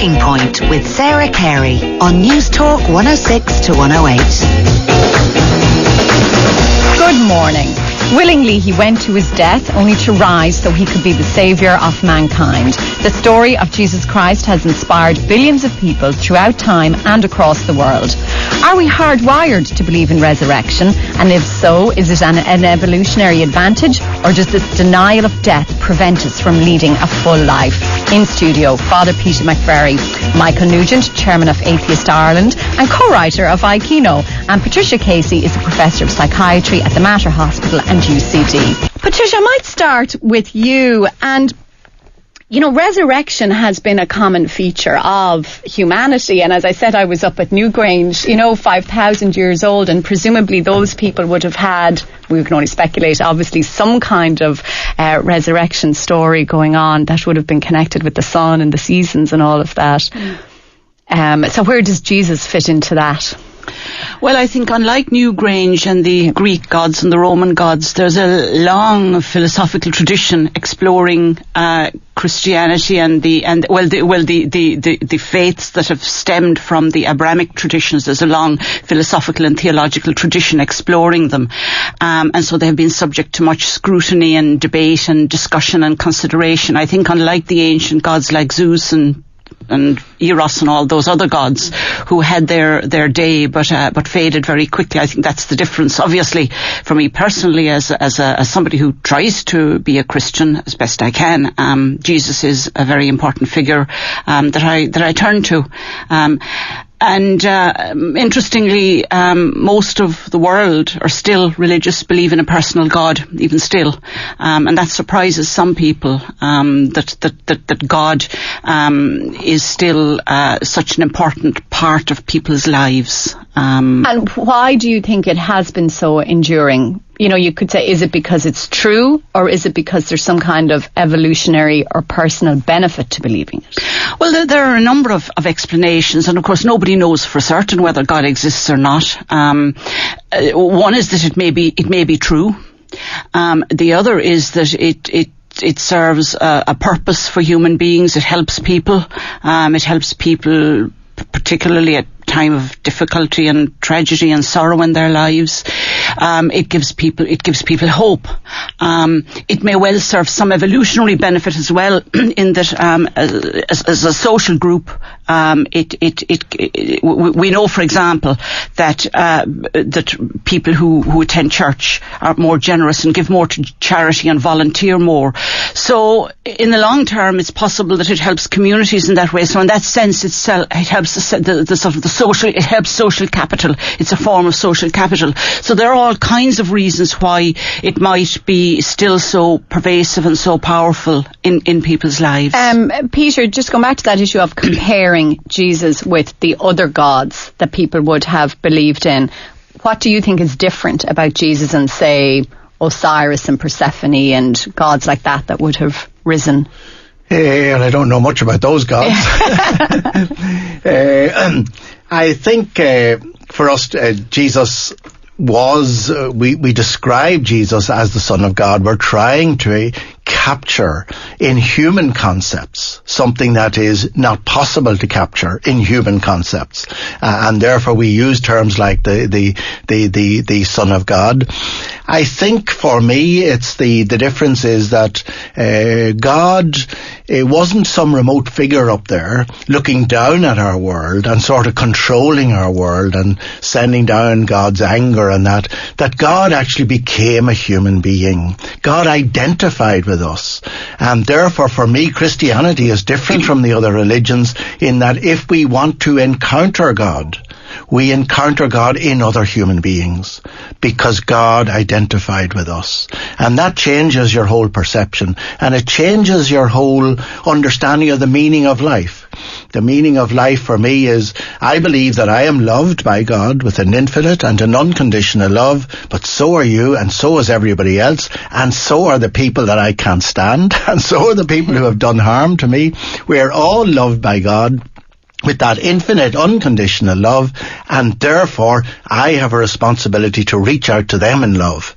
Talking Point with Sarah Carey on Newstalk 106 to 108. Good morning. Willingly he went to his death, only to rise so he could be the saviour of mankind. The story of Jesus Christ has inspired billions of people throughout time and across the world. Are we hardwired to believe in resurrection? And if so, is it an evolutionary advantage, or does this denial of death prevent us from leading a full life? In studio, Father Peter McVerry, Michael Nugent, chairman of Atheist Ireland and co-writer of Aikino, and Patricia Casey is a professor of psychiatry at the Mater Hospital and UCD. Patricia, I might start with you. And you know, resurrection has been a common feature of humanity. And as I said, I was up at Newgrange, 5,000 years old, and presumably those people would have had, we can only speculate, obviously some kind of resurrection story going on that would have been connected with the sun and the seasons and all of that. So where does Jesus fit into that? Well, I think unlike Newgrange and the Greek gods and the Roman gods, there's a long philosophical tradition exploring Christianity and the faiths that have stemmed from the Abrahamic traditions. There's a long philosophical and theological tradition exploring them, and so they have been subject to much scrutiny and debate and discussion and consideration. I think unlike the ancient gods like Zeus and Eros and all those other gods who had their day but faded very quickly. I think that's the difference. Obviously, for me personally, as somebody who tries to be a Christian as best I can, Jesus is a very important figure that I turn to. And interestingly, most of the world are still religious, believe in a personal God, even still. And that surprises some people, that God is still such an important part of people's lives. And why do you think it has been so enduring? You could say, is it because it's true, or is it because there's some kind of evolutionary or personal benefit to believing it? Well, there are a number of explanations, and of course nobody knows for certain whether God exists or not. One is that it may be true. The other is that it serves a purpose for human beings. It helps people. It helps people particularly at time of difficulty and tragedy and sorrow in their lives. It gives people hope. It may well serve some evolutionary benefit as well, in that as a social group, we know, for example, that people who attend church are more generous and give more to charity and volunteer more. So in the long term, it's possible that it helps communities in that way. So in that sense, it helps it helps social capital. It's a form of social capital. So there are all kinds of reasons why it might be still so pervasive and so powerful in people's lives. Peter, just going back to that issue of comparing Jesus with the other gods that people would have believed in, what do you think is different about Jesus and, say, Osiris and Persephone and gods like that would have risen? And I don't know much about those gods. I think for us, Jesus was, we describe Jesus as the Son of God. We're trying to capture in human concepts something that is not possible to capture in human concepts, and therefore we use terms like the Son of God. I think for me, it's the difference is that God, it wasn't some remote figure up there looking down at our world and sort of controlling our world and sending down God's anger and that God actually became a human being. God identified with us. And therefore, for me, Christianity is different from the other religions in that if we want to encounter God, we encounter God in other human beings because God identified with us. And that changes your whole perception, and it changes your whole understanding of the meaning of life. The meaning of life for me is, I believe that I am loved by God with an infinite and an unconditional love, but so are you, and so is everybody else, and so are the people that I can't stand, and so are the people who have done harm to me. We are all loved by God. with that infinite, unconditional love, and therefore I have a responsibility to reach out to them in love,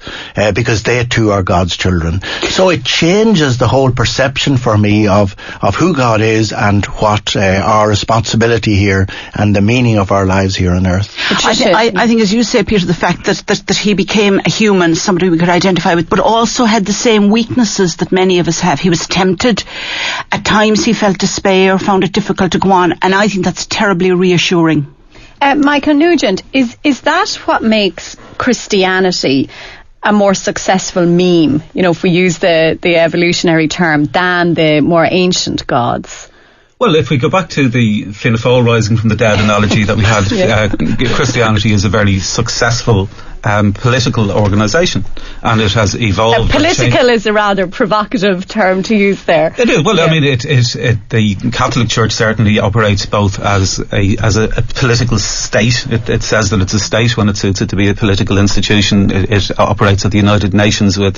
because they too are God's children. So it changes the whole perception for me of who God is and what our responsibility here and the meaning of our lives here on earth. I think, as you say, Peter, the fact that he became a human, somebody we could identify with, but also had the same weaknesses that many of us have. He was tempted. At times he felt despair, found it difficult to go on, and I think that's terribly reassuring. Michael Nugent, is that what makes Christianity a more successful meme, if we use the evolutionary term, than the more ancient gods? Well, if we go back to the Fianna Fáil rising from the dead analogy that we had, Christianity is a very successful political organisation, and it has evolved. Political is a rather provocative term to use there. It is. Well, I mean, the Catholic Church certainly operates both as a political state. It says that it's a state when it suits it to be a political institution. It operates at the United Nations with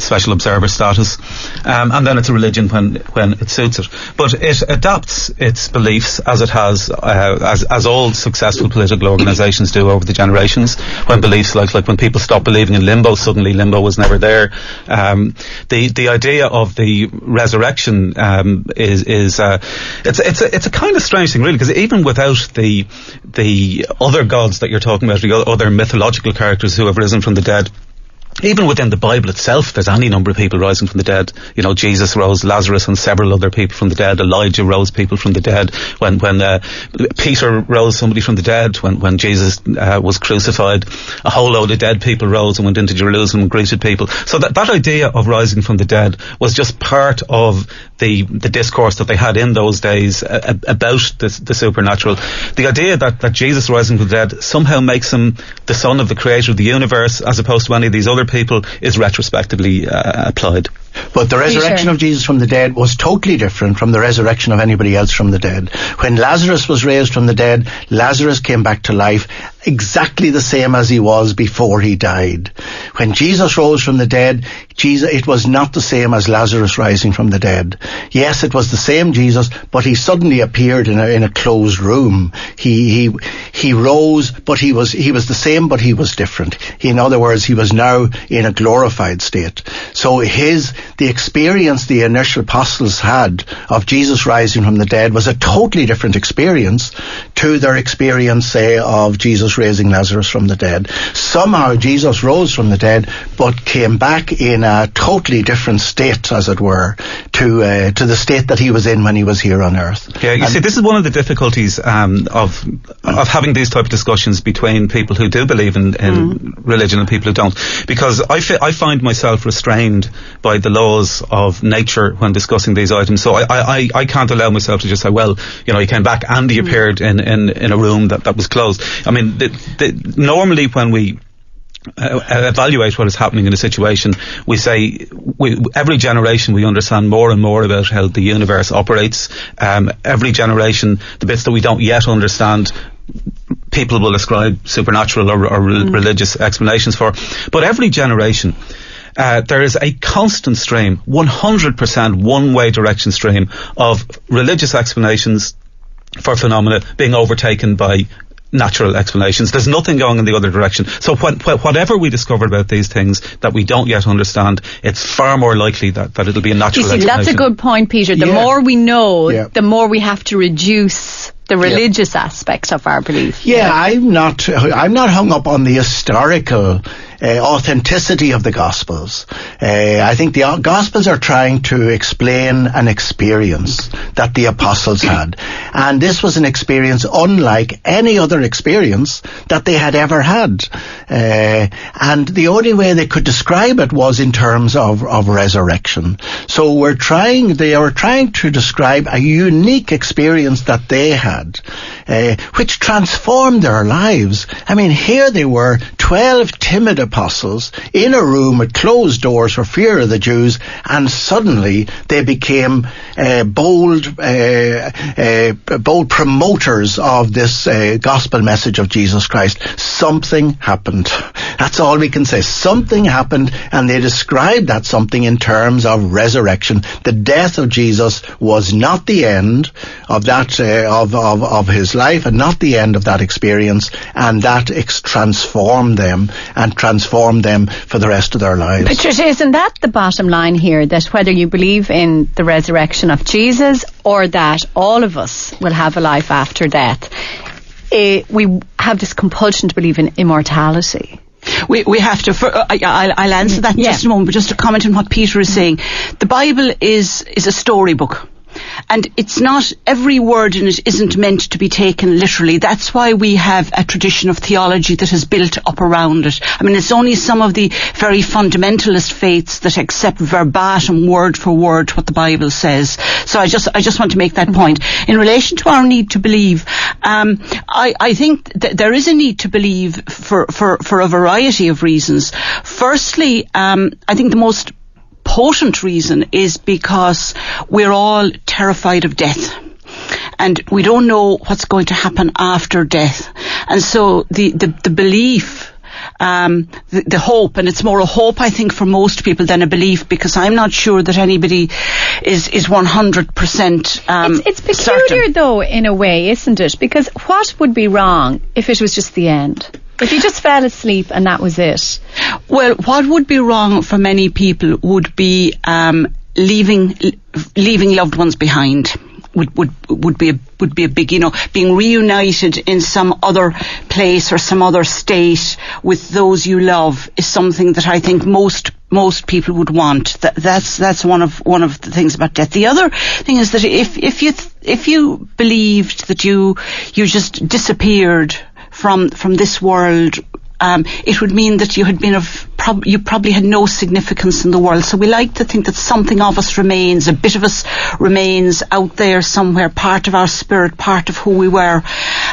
special observer status, and then it's a religion when it suits it. But it adapts its beliefs as it has, as all successful political organisations do over the generations. When beliefs like when people stop believing in limbo, suddenly limbo was never there. The idea of the resurrection it's a kind of strange thing, really, because even without the other gods that you're talking about, the other mythological characters who have risen from the dead, even within the Bible itself, there's any number of people rising from the dead. Jesus rose Lazarus and several other people from the dead. Elijah rose people from the dead. When Peter rose somebody from the dead. When Jesus was crucified, a whole load of dead people rose and went into Jerusalem and greeted people. So that idea of rising from the dead was just part of the discourse that they had in those days about the supernatural. The idea that Jesus rising from the dead somehow makes him the son of the creator of the universe, as opposed to any of these other people, is retrospectively applied. But the resurrection of Jesus from the dead was totally different from the resurrection of anybody else from the dead. When Lazarus was raised from the dead, Lazarus came back to life exactly the same as he was before he died. When Jesus rose from the dead, it was not the same as Lazarus rising from the dead. Yes, it was the same Jesus, but he suddenly appeared in a closed room. He rose, but he was the same, but he was different. In other words, he was now in a glorified state. So the experience the initial apostles had of Jesus rising from the dead was a totally different experience to their experience, say, of Jesus raising Lazarus from the dead. Somehow Jesus rose from the dead, but came back in a totally different state, as it were, to the state that he was in when he was here on earth. Yeah, you see, this is one of the difficulties of having these type of discussions between people who do believe in religion and people who don't, because I find myself restrained by the laws of nature when discussing these items. So I can't allow myself to just say, well, he came back and he appeared in a room that was closed. I mean, normally when we evaluate what is happening in a situation, we say every generation we understand more and more about how the universe operates. Every generation, the bits that we don't yet understand, people will ascribe supernatural or religious explanations for. But every generation, there is a constant stream, 100% one-way direction stream of religious explanations for phenomena being overtaken by natural explanations. There's nothing going in the other direction. So whatever we discover about these things that we don't yet understand, it's far more likely that it'll be a natural explanation. That's a good point, Peter. The more we know, the more we have to reduce the religious aspect of our belief. Yeah, I'm not hung up on the historical authenticity of the Gospels. I think the Gospels are trying to explain an experience that the apostles had. And this was an experience unlike any other experience that they had ever had. And the only way they could describe it was in terms of resurrection. So they were trying to describe a unique experience that they had, which transformed their lives. I mean, here they were, 12 timid apostles in a room with closed doors for fear of the Jews, and suddenly they became bold, bold promoters of this gospel message of Jesus Christ, something happened. That's all we can say. Something happened, and they described that something in terms of resurrection. The death of Jesus was not the end of that of his life, and not the end of that experience, and that transformed them for the rest of their lives. Patricia, isn't that the bottom line here, that whether you believe in the resurrection of Jesus or that all of us will have a life after death, we have this compulsion to believe in immortality? We have to. I'll answer that in just a moment, but just to comment on what Peter is saying. The Bible is a storybook. And it's not, every word in it isn't meant to be taken literally. That's why we have a tradition of theology that is built up around it. I mean, it's only some of the very fundamentalist faiths that accept verbatim, word for word, what the Bible says. So I just want to make that point. In relation to our need to believe, I think that there is a need to believe for a variety of reasons. Firstly, I think the most potent reason is because we're all terrified of death, and we don't know what's going to happen after death. And so the belief, the hope, and it's more a hope, I think, for most people than a belief, because I'm not sure that anybody is 100% it's peculiar certain. Though, in a way, isn't it? Because what would be wrong if it was just the end? If you just fell asleep and that was it? Well, what would be wrong for many people would be leaving loved ones behind. Would be a big, being reunited in some other place or some other state with those you love is something that I think most people would want. That's one of the things about death. The other thing is that if you believed that you just disappeared from this world, it would mean that you had been you probably had no significance in the world. So we like to think that something of us remains, a bit of us remains out there somewhere, part of our spirit, part of who we were.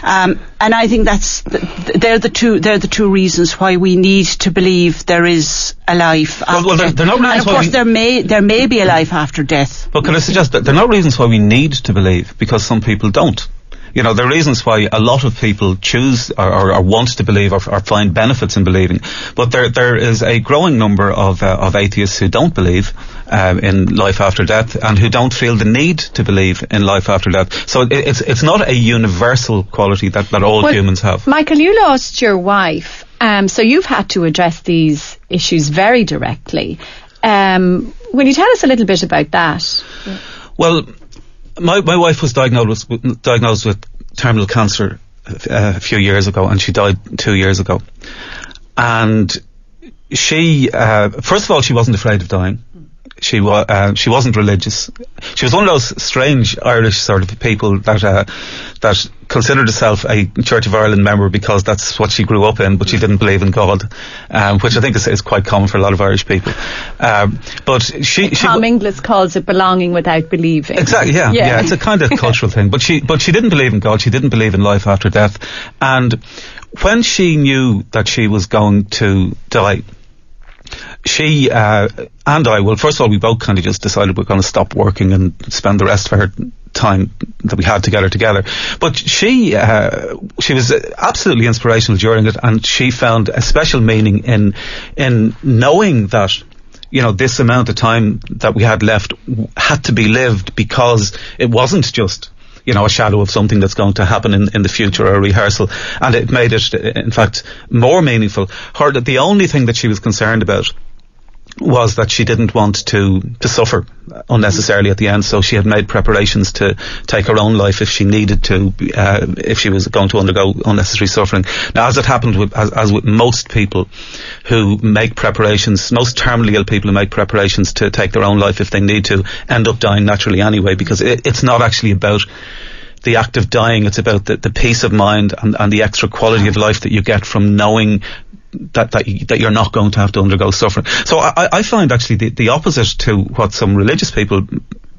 And I think they're the two reasons why we need to believe there is a life after death. And of course there may be a life after death. But can I suggest that there are no reasons why we need to believe, because some people don't. There are reasons why a lot of people choose or want to believe or find benefits in believing. But there is a growing number of atheists who don't believe in life after death, and who don't feel the need to believe in life after death. So it's not a universal quality that all humans have. Michael, you lost your wife, so you've had to address these issues very directly. Will you tell us a little bit about that? Well, my wife was diagnosed with terminal cancer a few years ago, and she died 2 years ago. And she, first of all, she wasn't afraid of dying. She wasn't religious. She was one of those strange Irish sort of people that considered herself a Church of Ireland member because that's what she grew up in, but she didn't believe in God, which I think is quite common for a lot of Irish people. But Tom Inglis calls it belonging without believing. Exactly. Yeah. It's a kind of cultural thing. But she didn't believe in God. She didn't believe in life after death. And when she knew that she was going to die, she and I, well, first of all, we both kind of just decided we're going to stop working and spend the rest of her time that we had together. But she was absolutely inspirational during it, and she found a special meaning in knowing that, this amount of time that we had left had to be lived, because it wasn't just a shadow of something that's going to happen in the future, or a rehearsal. And it made it, in fact, more meaningful. The only thing that she was concerned about was that she didn't want to suffer unnecessarily at the end, so she had made preparations to take her own life if she needed to, if she was going to undergo unnecessary suffering. Now, as it happened as with most people who make preparations, most terminally ill people who make preparations to take their own life if they need to, end up dying naturally anyway, because it's not actually about the act of dying, it's about the peace of mind and the extra quality of life that you get from knowing that you're not going to have to undergo suffering. So I find actually the opposite to what some religious people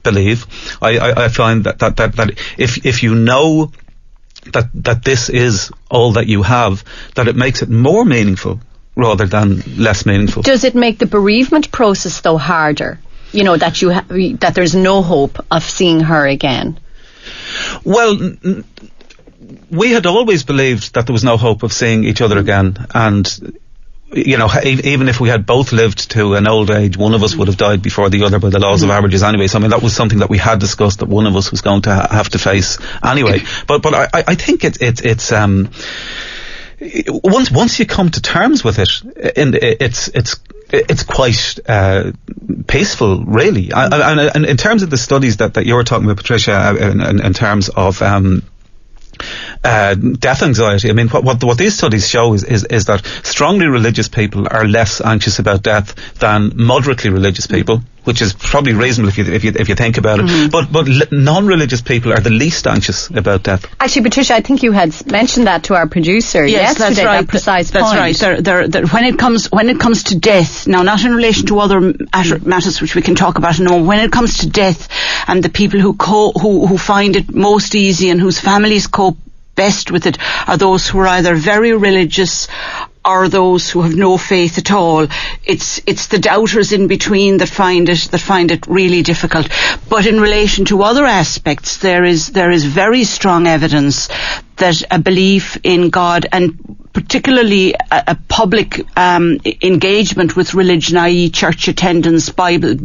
believe. I find that if you know that this is all that you have, that it makes it more meaningful rather than less meaningful. Does it make the bereavement process though harder? That that there's no hope of seeing her again? Well, we had always believed that there was no hope of seeing each other again, and even if we had both lived to an old age, one of us would have died before the other by the laws of averages anyway. So I mean, that was something that we had discussed, that one of us was going to have to face anyway. But I think it's once you come to terms with it, it's quite peaceful, really. And in terms of the studies that you were talking about, Patricia, in terms of death anxiety. I mean, what these studies show is that strongly religious people are less anxious about death than moderately religious people, which is probably reasonable if you think about it. But non-religious people are the least anxious about death. Actually, Patricia, I think you had mentioned that to our producer yesterday. That's right. That precise point. That's right. When it comes to death, now not in relation to other matters which we can talk about in a moment. When it comes to death, and the people who find it most easy and whose families cope best with it are those who are either very religious or those who have no faith at all. It's the doubters in between that find it really difficult. But in relation to other aspects, there is very strong evidence that a belief in God, and particularly a public engagement with religion, i.e. church attendance, Bible,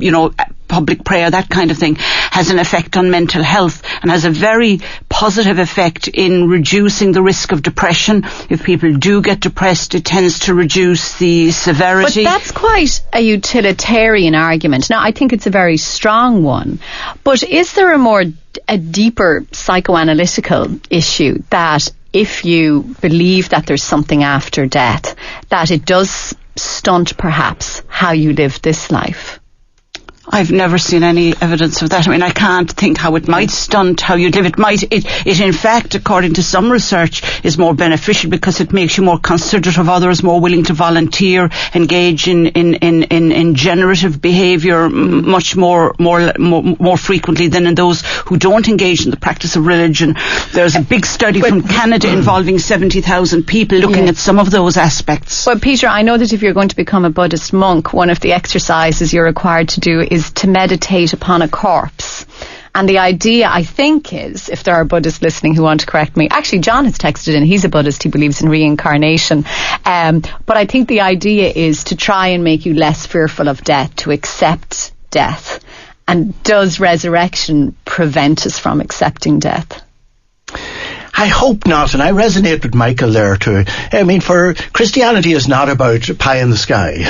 public prayer, that kind of thing, has an effect on mental health and has a very positive effect in reducing the risk of depression. If people do get depressed, it tends to reduce the severity. But that's quite a utilitarian argument. Now, I think it's a very strong one. But is there a deeper psychoanalytical issue that if you believe that there's something after death, that it does stunt perhaps how you live this life? I've never seen any evidence of that. I mean, I can't think how it might stunt how you live. It in fact, according to some research, is more beneficial because it makes you more considerate of others, more willing to volunteer, engage in generative behaviour much more frequently than in those who don't engage in the practice of religion. There's a big study from Canada involving 70,000 people looking at some of those aspects. Well, Peter, I know that if you're going to become a Buddhist monk, one of the exercises you're required to do is to meditate upon a corpse. And the idea, I think, is, if there are Buddhists listening who want to correct me, actually John has texted in, he's a Buddhist, he believes in reincarnation, but I think the idea is to try and make you less fearful of death, to accept death. And does resurrection prevent us from accepting death? I hope not, and I resonate with Michael there too. I mean, for Christianity is not about pie in the sky,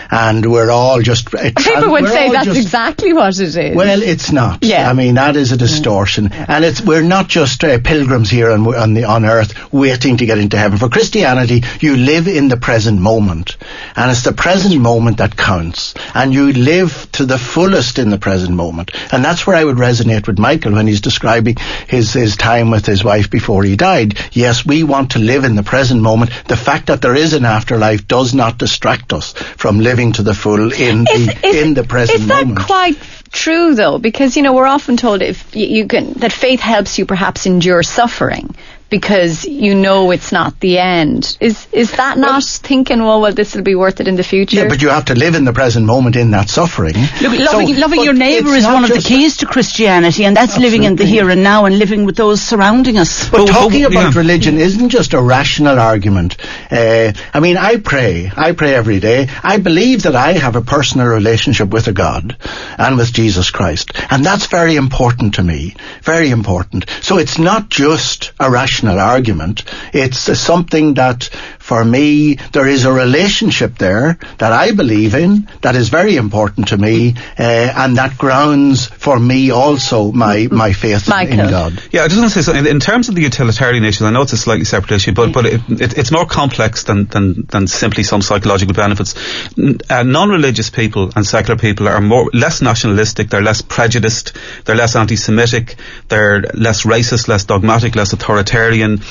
and we're all just... People would say that's exactly what it is. Well, it's not. Yeah. I mean, that is a distortion, and we're not just pilgrims here on earth waiting to get into heaven. For Christianity, you live in the present moment, and it's the present moment that counts, and you live to the fullest in the present moment, and that's where I would resonate with Michael when he's describing his time with his wife before he died. Yes, we want to live in the present moment. The fact that there is an afterlife does not distract us from living to the full in the present moment. Is that quite true, though? Because, we're often told if you can, that faith helps you perhaps endure suffering because it's not the end. Is that not thinking, well, this will be worth it in the future? Yeah, but you have to live in the present moment in that suffering. Loving your neighbour is one of the keys to Christianity, and that's living in the here and now and living with those surrounding us. But talking about religion isn't just a rational argument. I mean, I pray every day. I believe that I have a personal relationship with a God and with Jesus Christ, and that's very important to me, very important. So it's not just a rational argument. It's something that, for me, there is a relationship there that I believe in, that is very important to me, and that grounds for me also my faith in God. Yeah, I just want to say something. In terms of the utilitarian issue, I know it's a slightly separate issue, but it's more complex than simply some psychological benefits. Non-religious people and secular people are less nationalistic, they're less prejudiced, they're less anti-Semitic, they're less racist, less dogmatic, less authoritarian. authoritarian,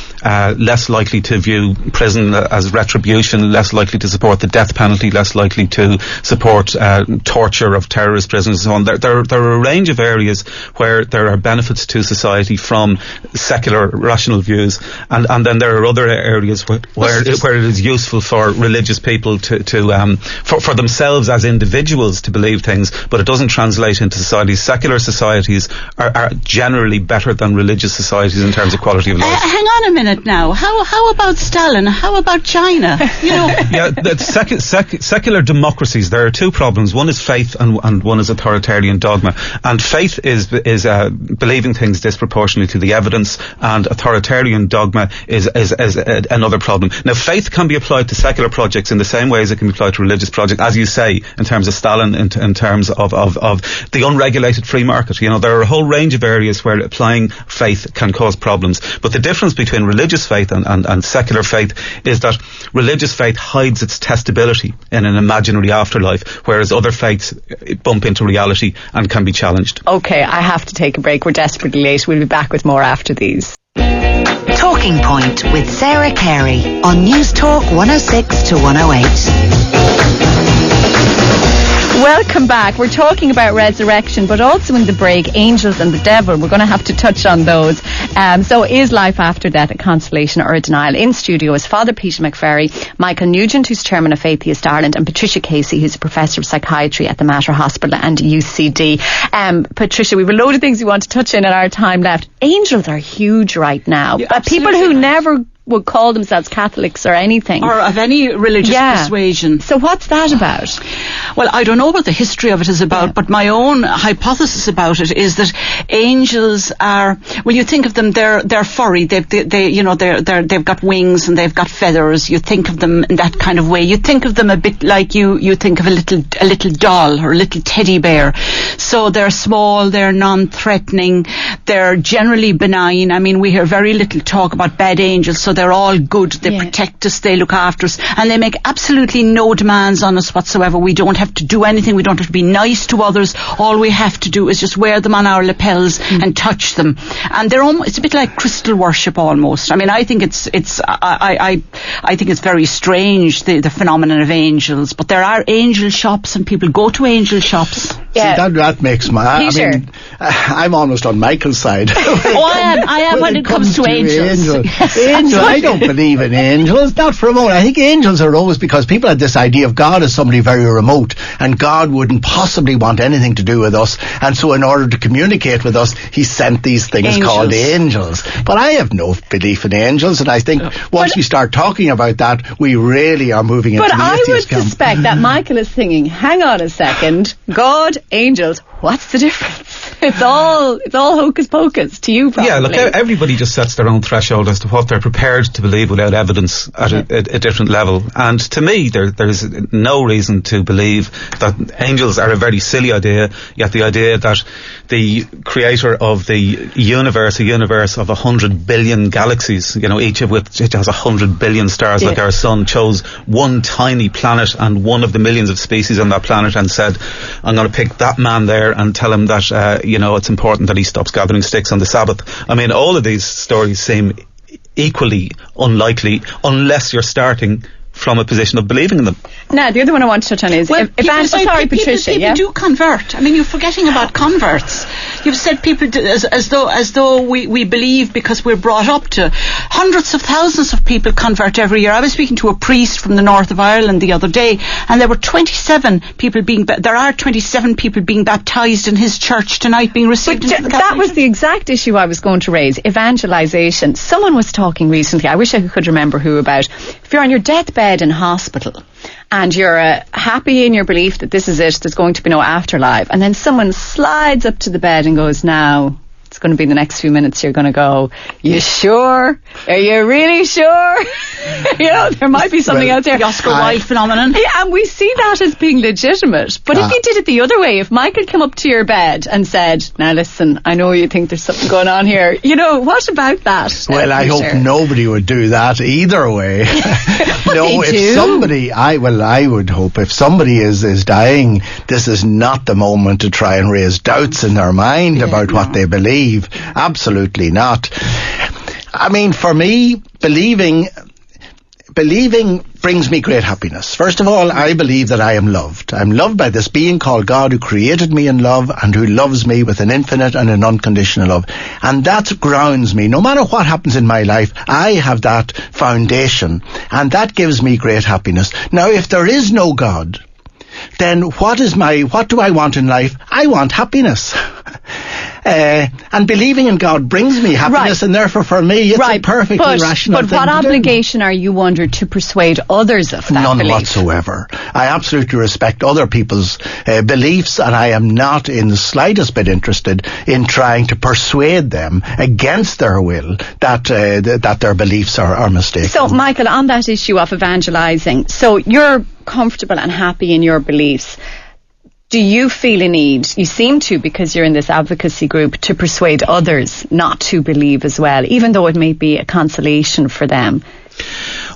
less likely to view prison as retribution, less likely to support the death penalty, less likely to support torture of terrorist prisoners and so on. There are a range of areas where there are benefits to society from secular, rational views, and then there are other areas where it is useful for religious people for themselves as individuals to believe things, but it doesn't translate into societies. Secular societies are generally better than religious societies in terms of quality of life. Hang on a minute now. How about Stalin? How about China? Secular democracies, there are two problems. One is faith and one is authoritarian dogma. And faith is believing things disproportionately to the evidence, and authoritarian dogma is another problem. Now, faith can be applied to secular projects in the same way as it can be applied to religious projects, as you say, in terms of Stalin, in terms of the unregulated free market. There are a whole range of areas where applying faith can cause problems. But the difference between religious faith and secular faith is that religious faith hides its testability in an imaginary afterlife, whereas other faiths bump into reality and can be challenged. Okay, I have to take a break. We're desperately late. We'll be back with more after these. Talking Point with Sarah Carey on Newstalk 106 to 108. Welcome back. We're talking about resurrection, but also in the break, angels and the devil. We're going to have to touch on those. So is life after death a consolation or a denial? In studio is Father Peter McVerry, Michael Nugent, who's chairman of Atheist Ireland, and Patricia Casey, who's a professor of psychiatry at the Mater Hospital and UCD. Patricia, we have a load of things we want to touch in our time left. Angels are huge right now. Yeah, people who never would call themselves Catholics or anything. Or of any religious persuasion. So what's that about? Well, I don't know what the history of it is about, but my own hypothesis about it is that angels are, when you think of them, they're furry. They've got wings and they've got feathers. You think of them in that kind of way. You think of them a bit like you think of a little doll or a little teddy bear. So they're small, they're non-threatening, they're generally benign. I mean, we hear very little talk about bad angels, so they're all good. They protect us, they look after us, and they make absolutely no demands on us whatsoever. We don't have to do anything. We don't have to be nice to others. All we have to do is just wear them on our lapels and touch them. And it's a bit like crystal worship almost. I mean, I think I think it's very strange, the phenomenon of angels. But there are angel shops, and people go to angel shops. Yeah. See, that makes my... Peter. I mean, I'm almost on Michael's side. I am when it comes to angels. Angels. I don't believe in angels, not for a moment. I think angels arose because people had this idea of God as somebody very remote, and God wouldn't possibly want anything to do with us, and so in order to communicate with us, he sent these things called angels. But I have no belief in angels, and I think once we start talking about that, we really are moving into the atheist camp. But I would suspect that Michael is thinking, hang on a second, God, angels, what's the difference? It's all hocus pocus to you, probably. Yeah, look, everybody just sets their own threshold as to what they're prepared to believe without evidence at a different level. And to me, there's no reason to believe that angels are a very silly idea, yet the idea that the creator of the universe, a universe of 100 billion galaxies, each of which has 100 billion stars like our sun, chose one tiny planet and one of the millions of species on that planet and said, I'm going to pick that man there and tell him that, it's important that he stops gathering sticks on the Sabbath. I mean, all of these stories seem equally unlikely unless you're starting from a position of believing in them. Now, the other one I want to touch on is... Patricia, people do convert. I mean, you're forgetting about converts. You've said people as though we believe because we're brought up to. Hundreds of thousands of people convert every year. I was speaking to a priest from the north of Ireland the other day, and there are 27 people being baptised in his church tonight, being received into the Catholic That was the exact issue I was going to raise, evangelisation. Someone was talking recently, I wish I could remember who, about if you're on your deathbed in hospital and you're happy in your belief that this is it, there's going to be no afterlife, and then someone slides up to the bed and goes, now it's going to be the next few minutes, you're going to go, you sure? Are you really sure? There might be something out there. The Oscar Wilde phenomenon. Yeah, and we see that as being legitimate. But if you did it the other way, if Michael came up to your bed and said, now listen, I know you think there's something going on here, what about that? Well, I hope nobody would do that either way. I would hope if somebody is dying, this is not the moment to try and raise doubts in their mind about what they believe. Absolutely not. I mean, for me, believing brings me great happiness. First of all, I believe that I am loved. I'm loved by this being called God, who created me in love and who loves me with an infinite and an unconditional love. And that grounds me. No matter what happens in my life, I have that foundation, and that gives me great happiness. Now, if there is no God, then what do I want in life? I want happiness. And believing in God brings me happiness, and therefore for me it's a perfectly rational thing to do. But what obligation are you under to persuade others of that None belief? whatsoever. I absolutely respect other people's beliefs, and I am not in the slightest bit interested in trying to persuade them against their will that their beliefs are mistaken. So, Michael, on that issue of evangelising, so you're comfortable and happy in your beliefs. Do you feel a need, you seem to because you're in this advocacy group, to persuade others not to believe as well, even though it may be a consolation for them?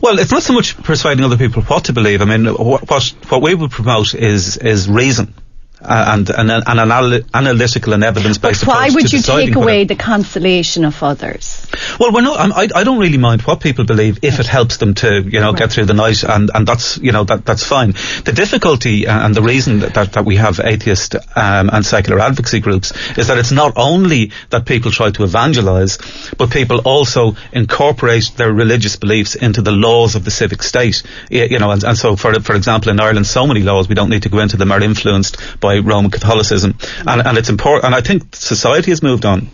Well, it's not so much persuading other people what to believe. I mean, what we would promote is reason. And an analytical and evidence-based approach. Why would you take away the consolation of others? Well, I don't really mind what people believe if it helps them to, get through the night, and that's, that's fine. The difficulty and the reason that we have atheist and secular advocacy groups is that it's not only that people try to evangelise, but people also incorporate their religious beliefs into the laws of the civic state. And so, for example, in Ireland, so many laws, we don't need to go into them, are influenced by Roman Catholicism, and it's important. And I think society has moved on.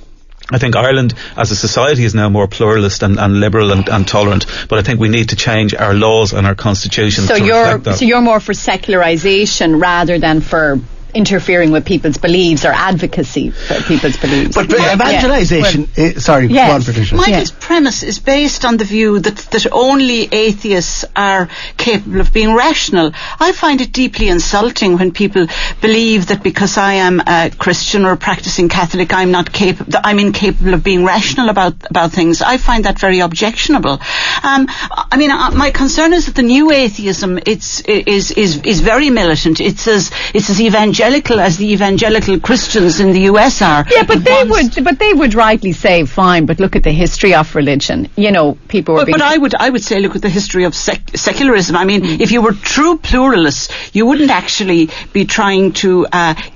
I think Ireland as a society is now more pluralist and liberal and tolerant, but I think we need to change our laws and our constitutions to reflect that. So you're more for secularisation rather than for interfering with people's beliefs or advocacy for people's beliefs. But evangelisation... go on, Patricia. Michael's premise is based on the view that only atheists are capable of being rational. I find it deeply insulting when people believe that because I am a Christian or a practicing Catholic, I'm incapable of being rational about things. I find that very objectionable. My concern is that the new atheism is very militant. It's as evangelical as the evangelical Christians in the US are. Yeah, but they would rightly say, fine, but look at the history of religion. People were being... But I would say look at the history of secularism. I mean, if you were true pluralists, you wouldn't actually be trying to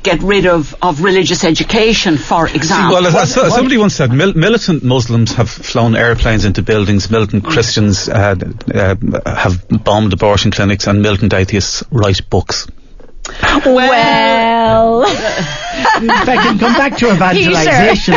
get rid of religious education, for example. Well, as somebody once said, militant Muslims have flown airplanes into buildings, militant Christians have bombed abortion clinics, and militant atheists write books. Well, if I can come back to evangelisation.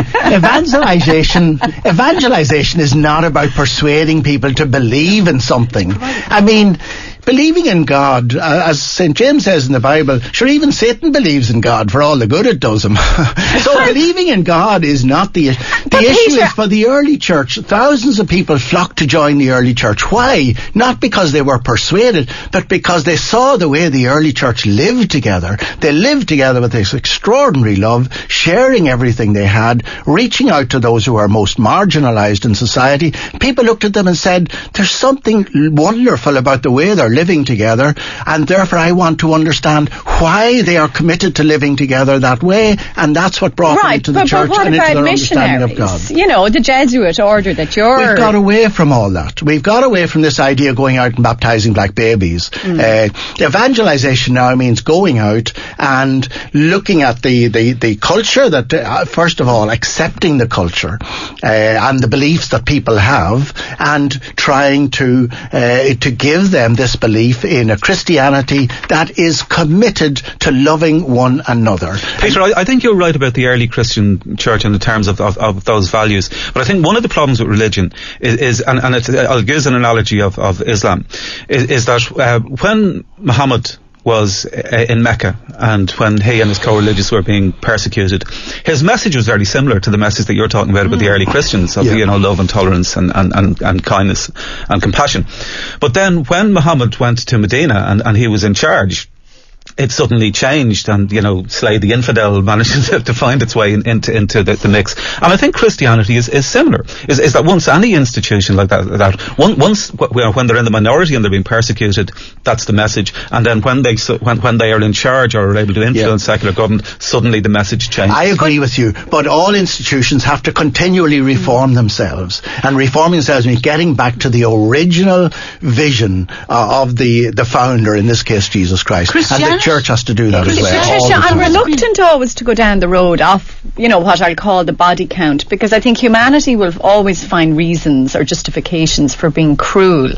Evangelisation is not about persuading people to believe in something. I mean, believing in God, as St. James says in the Bible, sure, even Satan believes in God for all the good it does him. So believing in God is not the issue. The issue is for the early church. Thousands of people flocked to join the early church. Why? Not because they were persuaded, but because they saw the way the early church lived together. They lived together with this extraordinary love, sharing everything they had, reaching out to those who are most marginalised in society. People looked at them and said, there's something wonderful about the way they're living together, and therefore I want to understand why they are committed to living together that way, and that's what brought them into the church and into their understanding of God. The Jesuit order that We've got away from all that. We've got away from this idea of going out and baptising black babies. Evangelisation now means going out and looking at the culture that, first of all, accepting the culture and the beliefs that people have, and trying to give them this belief in a Christianity that is committed to loving one another. Peter, I think you're right about the early Christian church in the terms of those values, but I think one of the problems with religion is I'll use an analogy of Islam, is that when Muhammad was in Mecca, and when he and his co-religious were being persecuted, his message was very similar to the message that you're talking about the early Christians of love and tolerance and kindness and compassion. But then when Muhammad went to Medina and he was in charge, it suddenly changed, and Slay the Infidel managed to find its way into the mix. And I think Christianity is similar. Is that once any institution like that once when they're in the minority and they're being persecuted, that's the message. And then when they are in charge or are able to influence secular government, suddenly the message changes. I agree with you, but all institutions have to continually reform themselves, and reforming themselves means getting back to the original vision of the founder, in this case Jesus Christ. And the church has to do that as well. Patricia, I'm reluctant always to go down the road of, what I'll call the body count, because I think humanity will always find reasons or justifications for being cruel.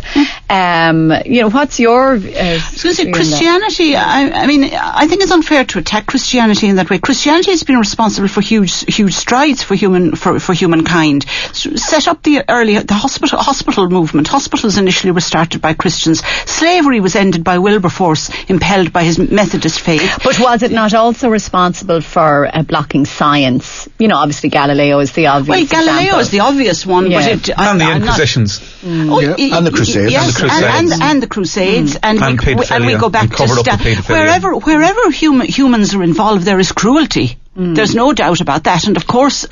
What's your Christianity? I think it's unfair to attack Christianity in that way. Christianity has been responsible for huge strides for humankind. Set up the hospital movement. Hospitals initially were started by Christians. Slavery was ended by Wilberforce, impelled by his Methodist faith. But was it not also responsible for blocking science? Obviously Galileo is the obvious example. Galileo is the obvious one, but and the Inquisitions. And the Crusades. And the Crusades. And we go back to wherever humans are involved, there is cruelty. There's no doubt about that, and of course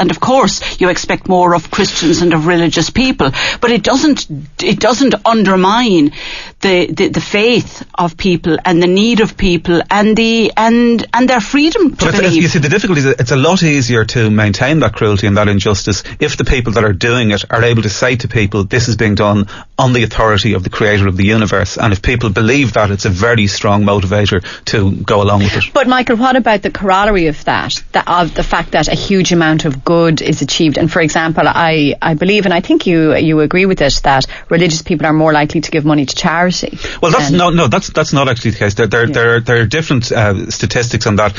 you expect more of Christians and of religious people, but it doesn't undermine the faith of people and the need of people and their freedom to believe. You see, the difficulty is it's a lot easier to maintain that cruelty and that injustice if the people that are doing it are able to say to people, this is being done on the authority of the creator of the universe, and if people believe that, it's a very strong motivator to go along with it. But Michael, what about the corollary of that? Of the fact that a huge amount of good is achieved, and for example, I believe, and I think you agree with it, that religious people are more likely to give money to charity. Well, that's not actually the case. There are different statistics on that.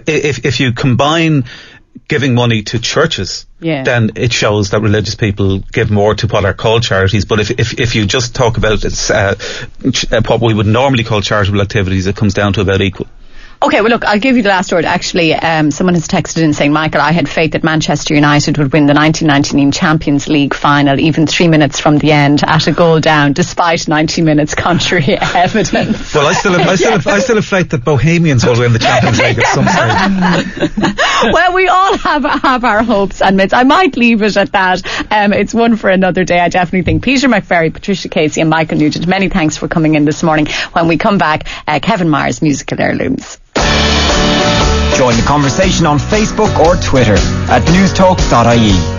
If you combine giving money to churches, then it shows that religious people give more to what are called charities. But if you just talk about what we would normally call charitable activities, it comes down to about equal. Okay, well look, I'll give you the last word. Actually, someone has texted in saying, Michael, I had faith that Manchester United would win the 1999 Champions League final even 3 minutes from the end at a goal down, despite 90 minutes contrary evidence. Well, I still have faith that Bohemians will win the Champions League at some stage. Well, we all have our hopes and myths. I might leave it at that. It's one for another day. I definitely think. Peter McVerry, Patricia Casey and Michael Nugent, many thanks for coming in this morning. When we come back, Kevin Myers, Musical Heirlooms. Join the conversation on Facebook or Twitter at newstalk.ie.